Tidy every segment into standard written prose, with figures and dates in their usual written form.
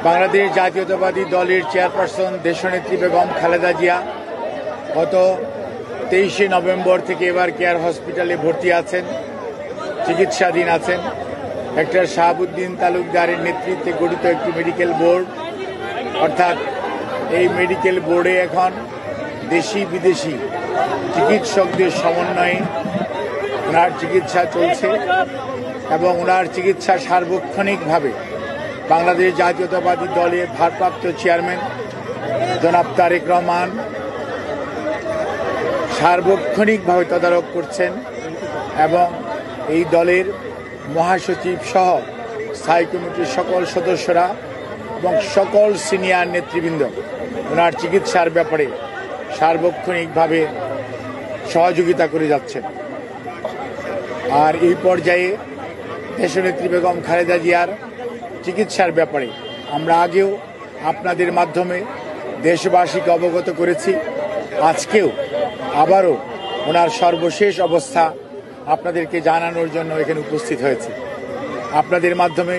বাংলাদেশ জাতীয়তাবাদী দলের চেয়ারপারসন দেশনেত্রী বেগম খালেদা জিয়া গত 23শে নভেম্বর থেকে এবার কেয়ার হসপিটালে ভর্তি আছেন, চিকিৎসাধীন আছেন। ডক্টর শাহাবুদ্দিন তালুকদারের নেতৃত্বে গঠিত একটি মেডিকেল বোর্ড, অর্থাৎ এই মেডিকেল বোর্ডে এখন দেশি বিদেশি চিকিৎসকদের সমন্বয়ে ওনার চিকিৎসা চলছে এবং ওনার চিকিৎসা সার্বক্ষণিকভাবে বাংলাদেশ জাতীয়তাবাদী দলের ভারপ্রাপ্ত চেয়ারম্যান জনাব তারেক রহমান সার্বক্ষণিকভাবে তদারক করছেন এবং এই দলের মহাসচিব সহ স্থায়ী কমিটির সকল সদস্যরা এবং সকল সিনিয়র নেতৃবৃন্দ ওনার চিকিৎসার ব্যাপারে সার্বক্ষণিকভাবে সহযোগিতা করে যাচ্ছেন। আর এই পর্যায়ে দেশনেত্রী বেগম খালেদা জিয়ার চিকিৎসার ব্যাপারে আমরা আগেও আপনাদের মাধ্যমে দেশবাসীকে অবগত করেছি। আজকেও আবারও ওনার সর্বশেষ অবস্থা আপনাদেরকে জানানোর জন্য এখানে উপস্থিত হয়েছে। আপনাদের মাধ্যমে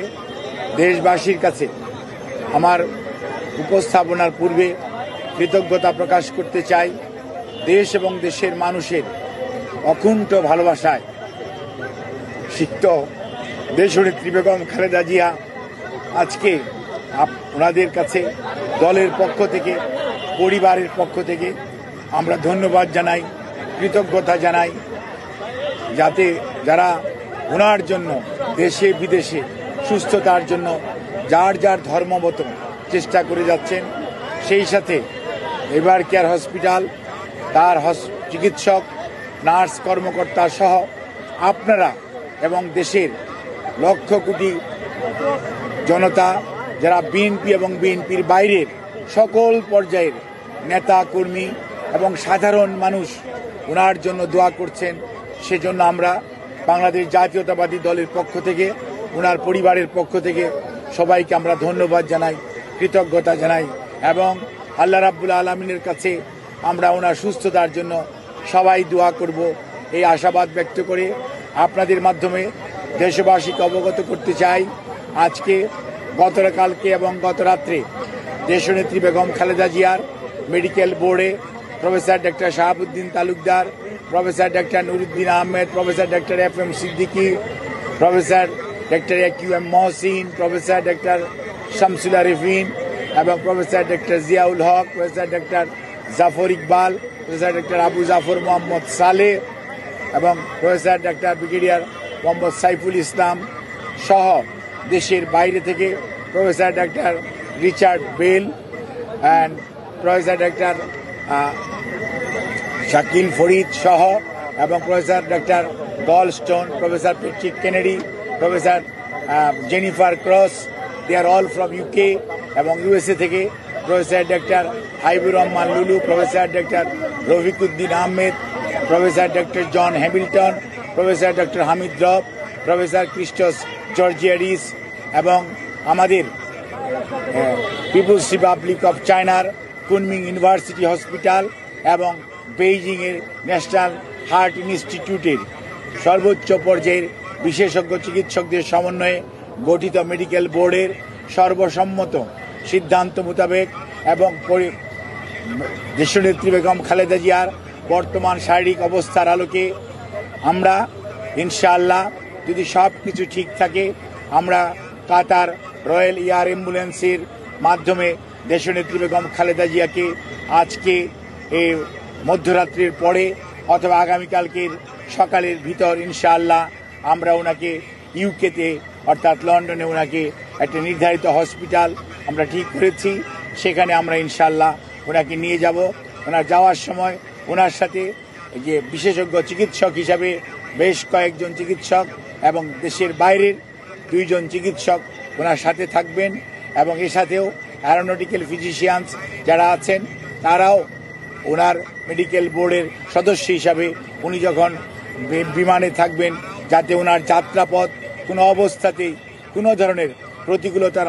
দেশবাসীর কাছে আমার উপস্থাপনার পূর্বে কৃতজ্ঞতা প্রকাশ করতে চাই। দেশ এবং দেশের মানুষের অকুণ্ঠ ভালোবাসায় সিক্ত দেশনেত্রী বেগম খালেদা জিয়া আজকে ওনাদের কাছে দলের পক্ষ থেকে, পরিবারের পক্ষ থেকে আমরা ধন্যবাদ জানাই, কৃতজ্ঞতা জানাই, যাতে যারা ওনার জন্য দেশে বিদেশে সুস্থতার জন্য যার যার ধর্মমত চেষ্টা করে যাচ্ছেন। সেই সাথে এবার কেয়ার হসপিটাল, তার চিকিৎসক, নার্স, কর্মকর্তা সহ আপনারা এবং দেশের লক্ষ কোটি জনতা, যারা বিএনপি এবং বিএনপির বাইরের সকল পর্যায়ের নেতা কর্মী এবং সাধারণ মানুষ ওনার জন্য দোয়া করছেন। সেজন্য আমরা বাংলাদেশ জাতীয়তাবাদী দলের পক্ষ থেকে, ওনার পরিবারের পক্ষ থেকে সবাইকে আমরা ধন্যবাদ জানাই, কৃতজ্ঞতা জানাই এবং আল্লাহ রাব্বুল আলামিনের কাছে আমরা ওনার সুস্থতার জন্য সবাই দোয়া করব এই আশাবাদ ব্যক্ত করে আপনাদের মাধ্যমে দেশবাসীকে অবগত করতে চাই। আজকে গতকালকে এবং গত রাত্রে দেশনেত্রী বেগম খালেদা জিয়ার মেডিকেল বোর্ডে professor doctor Shahabuddin Talukdar, professor doctor Nuruddin Ahmed, professor doctor FM Siddiqui, professor doctor AQM Mohsin, professor doctor Shamsul Arefin এবং professor doctor Ziaul Haque, professor doctor Jafar Iqbal, professor doctor Abu Jafar Mohammad Saleh এবং professor doctor brigadier Mohammad Saiful Islam সহ দেশের বাইরে থেকে professor doctor Richard Bell and professor doctor Shakil Farid সহ এবং professor doctor Galstone, professor Patrick Kennedy, professor Jennifer cross, they are all from UK এবং USA থেকে professor doctor Haibur Rahman Lulu, professor doctor Rafiquddin Ahmed, professor doctor John Hamilton, professor doctor Hamid Rab, professor Christos Georgiadis এবং আমাদের people's republic of চায়নার Kunming University Hospital এবং বেইজিংয়ের national heart ইনস্টিটিউটের সর্বোচ্চ পর্যায়ের বিশেষজ্ঞ চিকিৎসকদের সমন্বয়ে গঠিত মেডিকেল বোর্ডের সর্বসম্মত সিদ্ধান্ত মোতাবেক এবং দেশনেত্রী বেগম খালেদা জিয়ার বর্তমান শারীরিক অবস্থার আলোকে আমরা ইনশাআল্লাহ, যদি সব কিছু ঠিক থাকে, আমরা কাতার রয়্যাল এয়ার অ্যাম্বুলেন্সের মাধ্যমে দেশনেত্রী বেগম খালেদা জিয়াকে আজকে এই মধ্যরাত্রির পরে অথবা আগামীকালকের সকালের ভিতর ইনশাআল্লাহ আমরা ওনাকে ইউকেতে অর্থাৎ লন্ডনে ওনাকে একটা নির্ধারিত হসপিটাল আমরা ঠিক করেছি, সেখানে আমরা ইনশাআল্লাহ ওনাকে নিয়ে যাব। ওনার যাওয়ার সময় ওনার সাথে যে বিশেষজ্ঞ চিকিৎসক হিসাবে বেশ কয়েকজন চিকিৎসক এবং দেশের বাইরের 2 জন চিকিৎসক ওনার সাথে থাকবেন এবং এর সাথেও অ্যারোনটিক্যাল ফিজিশিয়ানস যারা আছেন তারাও ওনার মেডিকেল বোর্ডের সদস্য হিসাবে উনি যখন বিমানে থাকবেন, যাতে ওনার যাত্রাপথ কোনো অবস্থাতেই কোনো ধরনের প্রতিকূলতার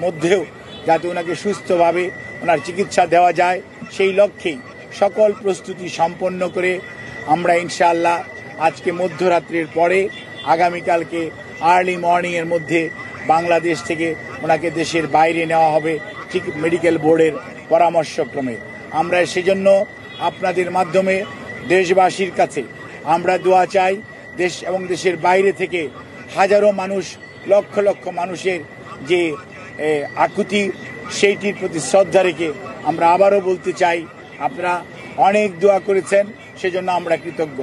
মধ্যেও যাতে ওনাকে সুস্থভাবে ওনার চিকিৎসা দেওয়া যায়, সেই লক্ষ্যেই সকল প্রস্তুতি সম্পন্ন করে আমরা ইনশাআল্লাহ আজকে মধ্যরাত্রির পরে আগামীকালকে আর্লি মর্নিংয়ের মধ্যে বাংলাদেশ থেকে ওনাকে দেশের বাইরে নেওয়া হবে ঠিক মেডিকেল বোর্ডের পরামর্শক্রমে। আমরা সেজন্য আপনাদের মাধ্যমে দেশবাসীর কাছে আমরা দোয়া চাই। দেশ এবং দেশের বাইরে থেকে হাজারো মানুষ, লক্ষ লক্ষ মানুষের যে আকুতি, সেইটির প্রতি শ্রদ্ধা রেখে আমরা আবারও বলতে চাই, আপনারা অনেক দোয়া করেছেন, সেজন্য আমরা কৃতজ্ঞ।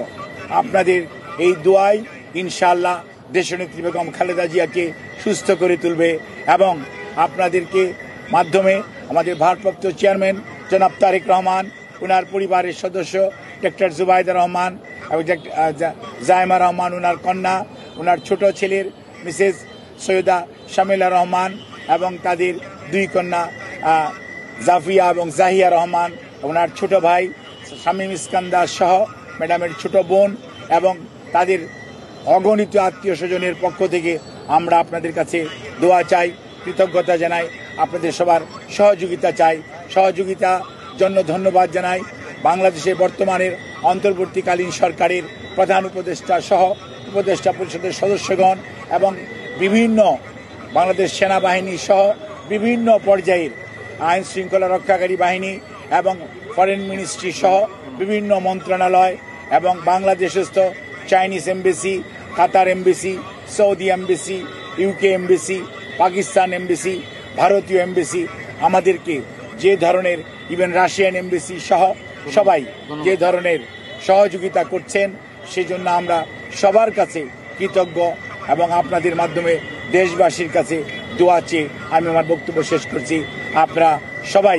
আপনাদের এই দোয়াই ইনশাআল্লাহ দেশনেত্রী বেগম খালেদা জিয়াকে সুস্থ করে তুলবে এবং আপনাদেরকে মাধ্যমে আমাদের ভারপ্রাপ্ত চেয়ারম্যান জনাব তারেক রহমান, ওনার পরিবারের সদস্য ডক্টর জুবাইদা রহমান এবং জায়মা রহমান, ওনার কন্যা, ওনার ছোট ছেলের মিসেস সৈয়দা শামিলা রহমান এবং তাদের দুই কন্যা জাফিয়া এবং জাহিয়া রহমান, ওনার ছোট ভাই শামীম ইস্কান্দার সহ ম্যাডামের ছোট বোন এবং তাদের অগণিত আত্মীয় স্বজনের পক্ষ থেকে আমরা আপনাদের কাছে দোয়া চাই, কৃতজ্ঞতা জানাই, আপনাদের সবার সহযোগিতা চাই। সহযোগিতার জন্য ধন্যবাদ জানাই বাংলাদেশের বর্তমানের অন্তর্বর্তীকালীন সরকারের প্রধান উপদেষ্টা সহ উপদেষ্টা পরিষদের সদস্যগণ এবং বিভিন্ন বাংলাদেশ সেনাবাহিনী সহ বিভিন্ন পর্যায়ের আইন শৃঙ্খলা রক্ষাকারী বাহিনী এবং ফরেন মিনিস্ট্রি সহ বিভিন্ন মন্ত্রণালয় এবং বাংলাদেশস্থ Chinese embassy, Qatar embassy, Saudi embassy, UK embassy, Pakistan embassy, ভারতীয় এমবেসি আমাদেরকে যে ধরনের, ইভেন রাশিয়ান এমবেসি সহ সবাই যে ধরনের সহযোগিতা করছেন, সেজন্য আমরা সবার কাছে কৃতজ্ঞ এবং আপনাদের মাধ্যমে দেশবাসীর কাছে দোয়া চেয়ে আমি আমার বক্তব্য শেষ করছি। আপনারা সবাই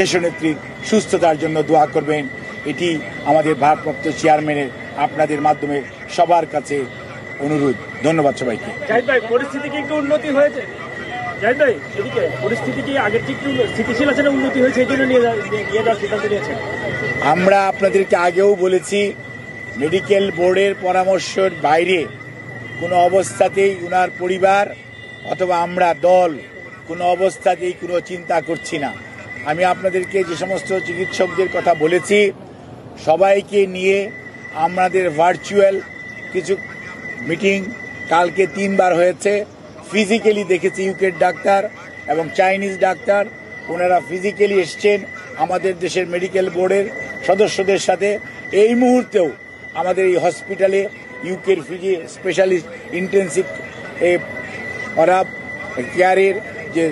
দেশনেত্রীর সুস্থতার জন্য দোয়া করবেন, এটি আমাদের ভারপ্রাপ্ত চেয়ারম্যানের আপনাদের মাধ্যমে সবার কাছে অনুরোধ। ধন্যবাদ সবাইকে। জাহিদ ভাই, পরিস্থিতি কি একটু উন্নতি হয়েছে? জাহিদ ভাই, এদিকে পরিস্থিতি কি আগের থেকে একটু স্থিতিশীল আছে না উন্নতি হয়েছে, এই জন্য নিয়ে যাওয়ার সিদ্ধান্ত নিয়েছেন? আমরা আপনাদেরকে আগেও বলেছি, মেডিকেল বোর্ডের পরামর্শের বাইরে কোনো অবস্থাতেই ওনার পরিবার অথবা আমরা দল কোনো অবস্থাতেই কোনো চিন্তা করছি না। আমি আপনাদেরকে যে সমস্ত চিকিৎসকদের কথা বলেছি, সবাইকে নিয়ে আমাদের ভার্চুয়াল কিছু মিটিং কালকে 3 বার হয়েছে। ফিজিক্যালি দেখেছি ইউকের ডাক্তার এবং চাইনিজ ডাক্তার, ওনারা ফিজিক্যালি এসছেন আমাদের দেশের মেডিকেল বোর্ডের সদস্যদের সাথে। এই মুহূর্তেও আমাদের এই হসপিটালে ইউকের ফিজি স্পেশালিস্ট ইন্টেন্সিভ ওরা কেয়ারের যে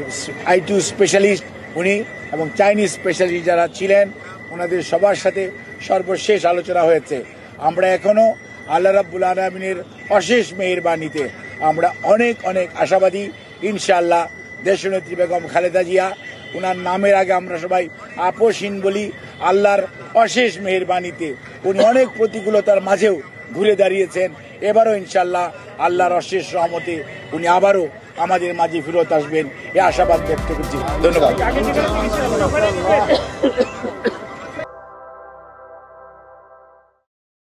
I2 স্পেশালিস্ট উনি এবং চাইনিজ স্পেশালিস্ট যারা ছিলেন, ওনাদের সবার সাথে সর্বশেষ আলোচনা হয়েছে। আমরা এখনো আল্লাহ রাব্বুল আলামিনের অশেষ মেহেরবানিতে আমরা অনেক অনেক আশাবাদী। ইনশাআল্লাহ দেশনেত্রী বেগম খালেদা জিয়া, ওনার নামের আগে আমরা সবাই আপোষহীন বলি, আল্লাহর অশেষ মেহেরবানিতে উনি অনেক প্রতিকূলতার মাঝেও ঘুরে দাঁড়িয়েছেন। এবারও ইনশাআল্লাহ আল্লাহর অশেষ রহমতে উনি আবারও আমাদের মাঝে ফিরত আসবেন, এ আশাবাদ ব্যক্ত করছি। ধন্যবাদ।